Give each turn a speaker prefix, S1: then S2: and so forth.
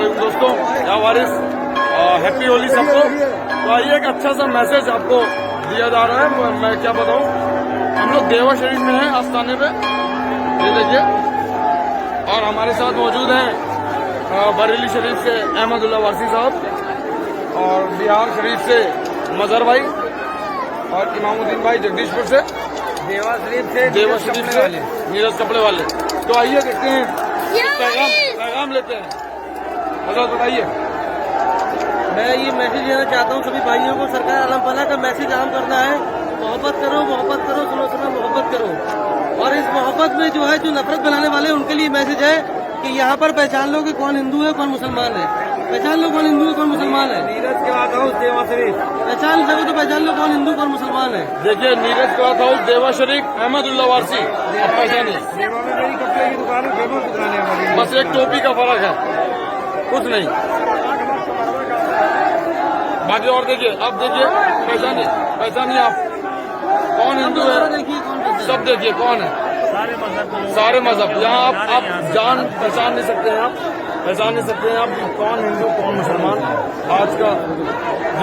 S1: वालेकुम दोस्तों, या वारिस हैप्पी होली सबको। तो आइए एक अच्छा सा मैसेज आपको दिया जा रहा है, मैं क्या बताऊं। हम लोग देवा शरीफ में हैं, आस्थाने पे, ये देखिए। और हमारे साथ मौजूद हैं बरेली शरीफ से अहमदुल्ला वारसी साहब, और बिहार शरीफ से मजहर भाई, और इमामुद्दीन भाई जगदीशपुर से, देवा शरीफ से नीरज कपड़े वाले। तो आइए देखते हैं, पैगाम लेते हैं। मजहर बताइए।
S2: मैं ये मैसेज देना चाहता हूँ सभी भाइयों को, सरकार आलम पला का मैसेज आम करना है। मोहब्बत करो, सुनो सुनो मोहब्बत करो। और इस मोहब्बत में जो है, जो नफरत बनाने वाले उनके लिए मैसेज है कि यहाँ पर पहचान लो कि कौन हिंदू है कौन मुसलमान है। पहचान लो कौन हिंदू है कौन मुसलमान है।
S1: नीरज के बाद हाउस देवा शरीफ,
S2: पहचान सको तो पहचान लो कौन हिंदू कौन मुसलमान है।
S1: देखिए नीरज के बाद हाउस देवा शरीफ अहमदुल्ला वारसी, पहचानिए।
S2: कपड़े की दुकान है,
S1: बस एक टोपी का फर्क है, कुछ नहीं। बाकी और देखिए, अब देखिए, पहचानिए आप कौन हिंदू है। सब देखिए कौन है, सारे मजहब। यहाँ आप जान पहचान नहीं सकते हैं, आप पहचान नहीं सकते हैं आप कौन हिंदू कौन मुसलमान। आज का